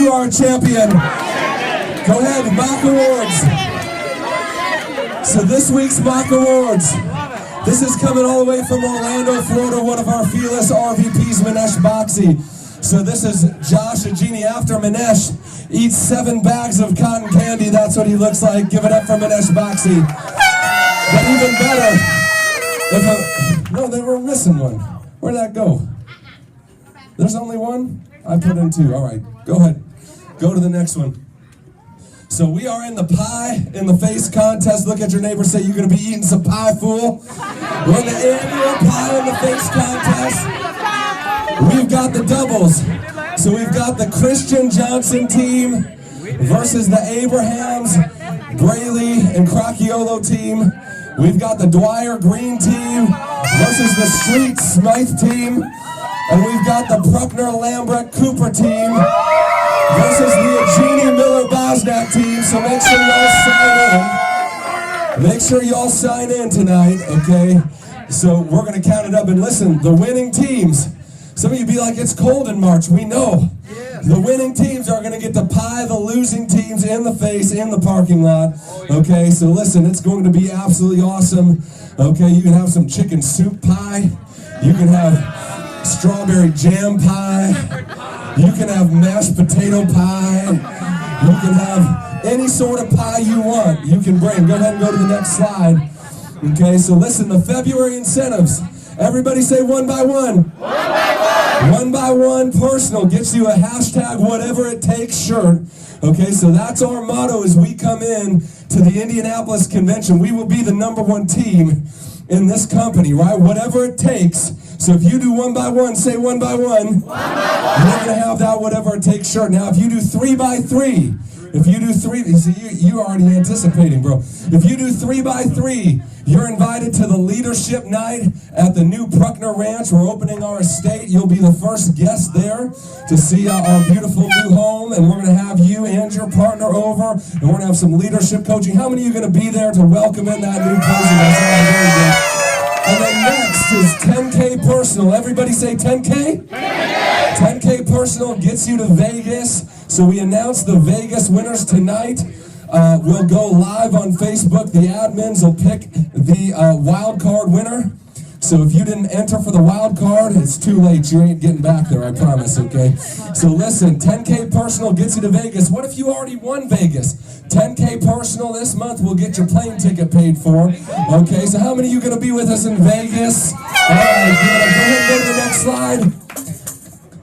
You are a champion. Go ahead, mock awards. So this week's mock awards. This is coming all the way from Orlando, Florida, one of our fearless RVPs, Manesh Boxy. So this is Josh and Jeannie after Manesh eats 7 bags of cotton candy. That's what he looks like. Give it up for Manesh Boxy. But even better, no, they were missing one. Where'd that go? There's only one? I put in 2. All right, go ahead. Go to the next one. So we are in the pie in the face contest. Look at your neighbor, say, you're going to be eating some pie, fool. We're in the annual pie in the face contest. We've got the doubles. So we've got the Christian Johnson team versus the Abrahams, Braley, and Crocchiolo team. We've got the Dwyer Green team versus the Street Smythe team. And we've got the Prukner Lambert Cooper team versus the Jeannie Miller Bosnack team. So make sure y'all sign in. Make sure y'all sign in tonight, okay? So we're going to count it up. And listen, the winning teams, some of you be like, it's cold in March. We know. The winning teams are going to get to pie the losing teams in the face in the parking lot. Okay, so listen, it's going to be absolutely awesome. Okay, you can have some chicken soup pie. You can have strawberry jam pie. You can have mashed potato pie. You can have any sort of pie you want. You can bring. Go ahead and go to the next slide. Okay, so listen, the February incentives. Everybody say one by one. One by one. One by one personal gets you a hashtag whatever it takes shirt. Okay, so that's our motto as we come in to the Indianapolis convention. We will be the #1 team in this company, right? Whatever it takes. So if you do one by one, say one by one. One by one. You're going to have that whatever it takes shirt. Now if you do 3 by 3, if you do 3, see, you're already anticipating, bro. If you do 3 by 3, you're invited to the leadership night at the new Prukner Ranch. We're opening our estate. You'll be the first guest there to see our beautiful new home. And we're going to have you and your partner over. And we're going to have some leadership coaching. How many of you are going to be there to welcome in that new person? That's all very good. And then next is 10K personal. Everybody say 10K? 10K! 10K personal gets you to Vegas. So we announced the Vegas winners tonight. We'll go live on Facebook. The admins will pick the wild card winner. So if you didn't enter for the wild card, it's too late. You ain't getting back there, I promise, okay? So listen, 10K personal gets you to Vegas. What if you already won Vegas? 10K personal this month will get your plane ticket paid for. Okay, so how many of you going to be with us in Vegas? All right, go ahead and go to the next slide.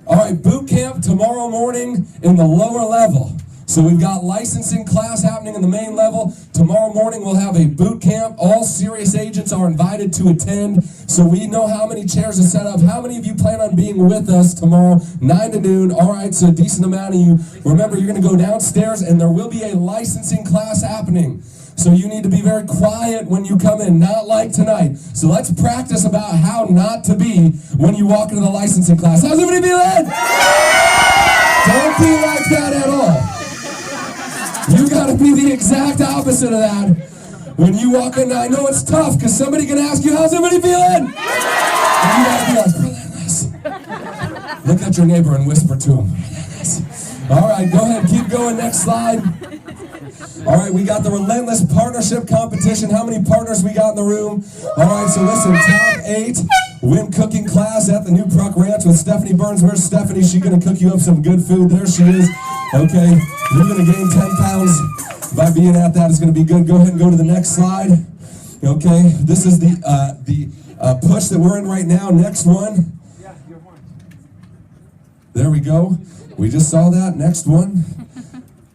All right, boot camp tomorrow morning in the lower level. So we've got licensing class happening in the main level. Tomorrow morning we'll have a boot camp. All serious agents are invited to attend. So we know how many chairs are set up. How many of you plan on being with us tomorrow, 9 to noon? All right, so a decent amount of you. Remember, you're going to go downstairs and there will be a licensing class happening. So you need to be very quiet when you come in, not like tonight. So let's practice about how not to be when you walk into the licensing class. How's everybody feeling? Don't be like that at all. You gotta be the exact opposite of that. When you walk in, I know it's tough because somebody can ask you, how's everybody feeling? And you gotta be like, relentless. Look at your neighbor and whisper to him, relentless. All right, go ahead, keep going, next slide. All right, we got the Relentless Partnership competition. How many partners we got in the room? All right, so listen, top 8 win cooking class at the new Pruk Ranch with Stephanie Burns. Where's Stephanie? She's gonna cook you up some good food. There she is. Okay, you're gonna gain 10 pounds by being at that. It's gonna be good. Go ahead and go to the next slide. Okay, this is the push that we're in right now. Next one. There we go. We just saw that. Next one.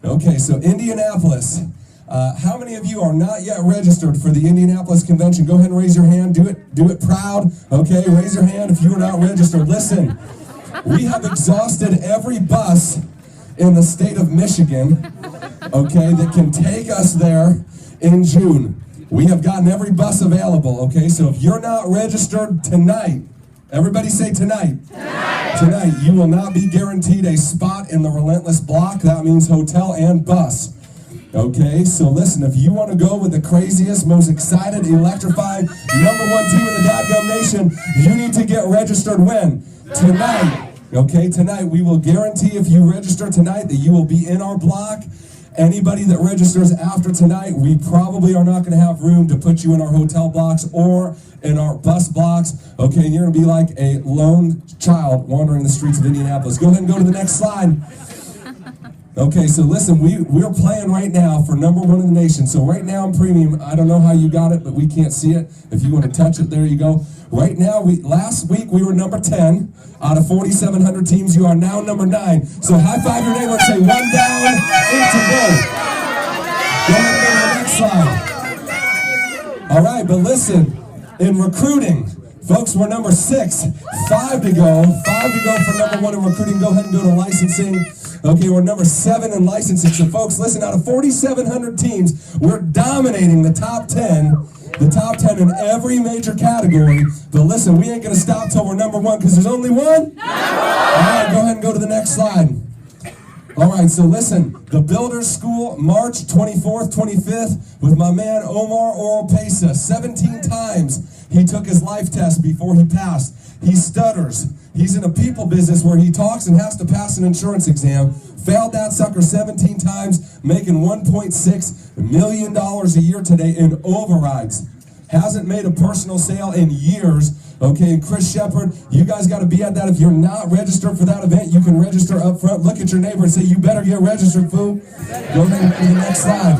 Okay, so Indianapolis. How many of you are not yet registered for the Indianapolis convention? Go ahead and raise your hand. Do it proud. Okay, raise your hand if you are not registered. Listen, we have exhausted every bus in the state of Michigan, okay, that can take us there in June. We have gotten every bus available, okay? So if you're not registered tonight, everybody say tonight. Tonight, you will not be guaranteed a spot in the Relentless block. That means hotel and bus. Okay, so listen, if you want to go with the craziest, most excited, electrifying, #1 team in the dadgum nation, you need to get registered when? Tonight. Okay, tonight we will guarantee if you register tonight that you will be in our block. Anybody that registers after tonight, we probably are not going to have room to put you in our hotel blocks or in our bus blocks. Okay, and you're going to be like a lone child wandering the streets of Indianapolis. Go ahead and go to the next slide. Okay, so listen, we're playing right now for number one in the nation. So right now in premium, I don't know how you got it, but we can't see it. If you want to touch it, there you go. Right now, last week we were number 10 out of 4,700 teams. You are now number 9. So high five your neighbor and say 1 down, 8 to go. Go ahead and go to the next slide. All right, but listen, in recruiting, folks, we're number 6, 5 to go. 5 to go for number 1 in recruiting. Go ahead and go to licensing. Okay, we're number 7 in licensing. So folks, listen, out of 4,700 teams, we're dominating the top 10. The top 10 in every major category. But listen, we ain't going to stop till we're number 1 because there's only one. All right, go ahead and go to the next slide. All right, so listen, the Builders School, March 24th, 25th, with my man Omar Oropesa. 17 times he took his life test before he passed. He stutters. He's in a people business where he talks and has to pass an insurance exam. Failed that sucker 17 times, making $1.6 million a year today in overrides. Hasn't made a personal sale in years. Okay, and Chris Shepard, you guys got to be at that. If you're not registered for that event, you can register up front. Look at your neighbor and say, you better get registered, fool. Go ahead and go to the next slide.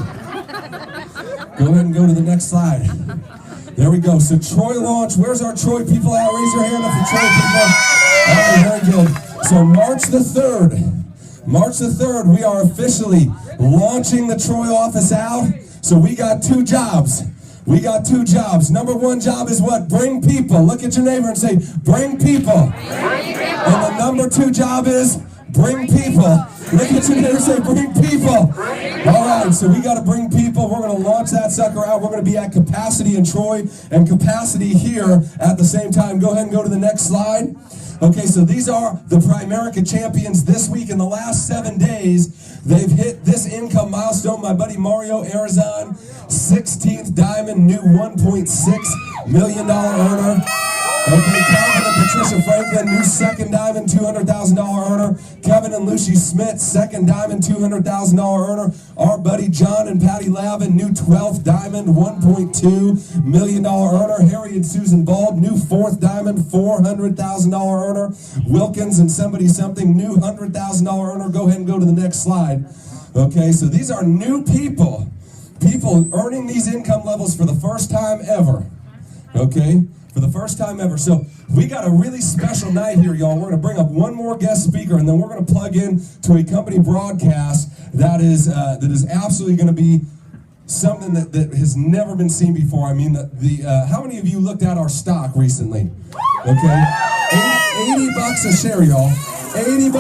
Go ahead and go to the next slide. There we go. So Troy launch. Where's our Troy people at? Raise your hand up for Troy people. All right, very good. So March the 3rd, we are officially launching the Troy office out. So we got 2 jobs. We got 2 jobs. Number 1 job is what? Bring people. Look at your neighbor and say, bring people. And the number 2 job is bring people. Look at your neighbor and say, bring people. All right, so we got to bring people. We're going to launch that sucker out. We're going to be at capacity in Troy and capacity here at the same time. Go ahead and go to the next slide. Okay, so these are the Primerica Champions this week. In the last 7 days, they've hit this income milestone. My buddy Mario Arizon, 16th diamond, new $1.6 million earner. Okay, Calvin and Patricia Franklin, new 2nd diamond, $200,000 earner. Kevin and Lucy Smith, 2nd diamond, $200,000 earner. Our buddy John and Patty Lavin, new 12th diamond, $1.2 million earner. Harry and Susan Bald, new 4th diamond, $400,000 earner. Wilkins and somebody something, new $100,000 earner. Go ahead and go to the next slide. Okay, so these are new people. People earning these income levels for the first time ever. Okay? For the first time ever. So we got a really special night here, y'all. We're going to bring up one more guest speaker, and then we're going to plug in to a company broadcast that is absolutely going to be something that has never been seen before. I mean, how many of you looked at our stock recently? Okay, $80 a share, y'all. $80.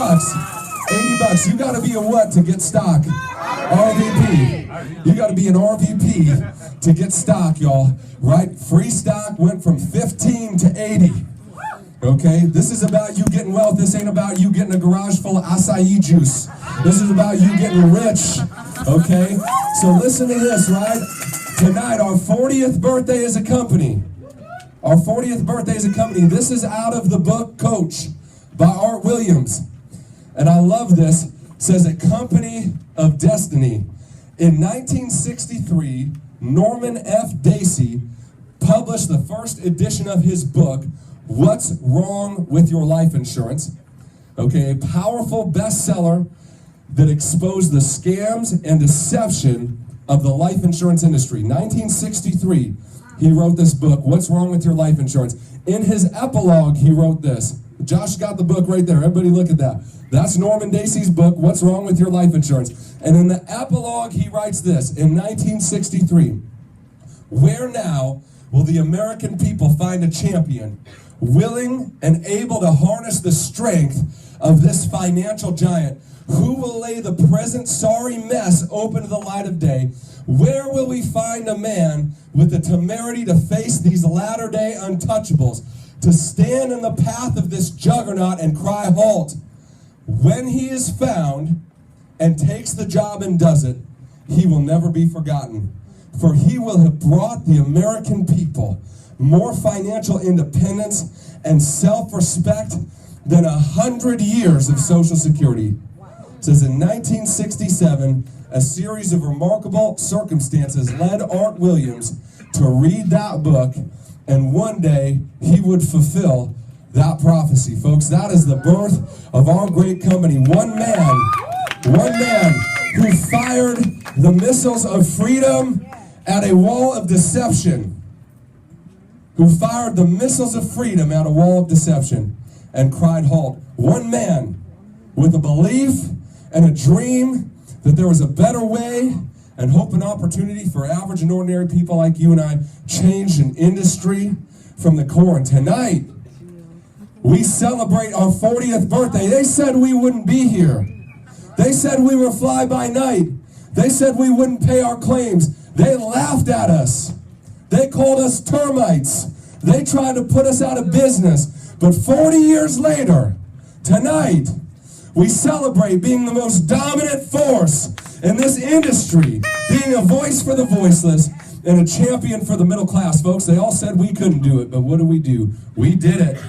$80. You got to be a what to get stock? RVP. You got to be an RVP to get stock, y'all. Right? Free stock went from 15 to 80. Okay? This is about you getting wealth. This ain't about you getting a garage full of acai juice. This is about you getting rich. Okay? So listen to this, right? Tonight, our 40th birthday as a company. Our 40th birthday as a company. This is out of the book Coach by Art Williams. And I love this. It says a company of destiny. In 1963, Norman F. Dacey published the first edition of his book, What's Wrong with Your Life Insurance? Okay, a powerful bestseller that exposed the scams and deception of the life insurance industry. 1963, he wrote this book, What's Wrong with Your Life Insurance? In his epilogue, he wrote this. Josh got the book right there. Everybody look at that. That's Norman Dacey's book, What's Wrong with Your Life Insurance? And in the epilogue, he writes this, in 1963, where now will the American people find a champion willing and able to harness the strength of this financial giant? Who will lay the present sorry mess open to the light of day? Where will we find a man with the temerity to face these latter-day untouchables, to stand in the path of this juggernaut and cry, halt? When he is found and takes the job and does it, he will never be forgotten. For he will have brought the American people more financial independence and self-respect than 100 years of Social Security. It says in 1967, a series of remarkable circumstances led Art Williams to read that book, and one day he would fulfill that prophecy. Folks, that is the birth of our great company. One man who fired the missiles of freedom at a wall of deception. Who fired the missiles of freedom at a wall of deception and cried halt. One man with a belief and a dream that there was a better way, and hope and opportunity for average and ordinary people like you and I changed an industry from the core. And tonight, we celebrate our 40th birthday. They said we wouldn't be here. They said we were fly by night. They said we wouldn't pay our claims. They laughed at us. They called us termites. They tried to put us out of business. But 40 years later, tonight, we celebrate being the most dominant force in this industry, being a voice for the voiceless and a champion for the middle class. Folks, they all said we couldn't do it, but what do? We did it.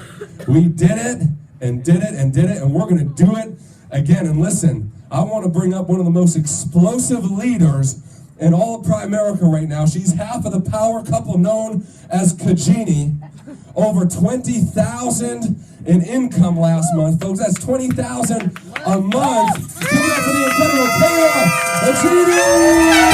We did it and did it and did it, and we're going to do it again. And listen, I want to bring up one of the most explosive leaders in all of Primerica right now. She's half of the power couple known as Kajini. Over 20,000 in income last month, folks. That's 20,000 a month. Give it up for the incredible Kayla Kajini!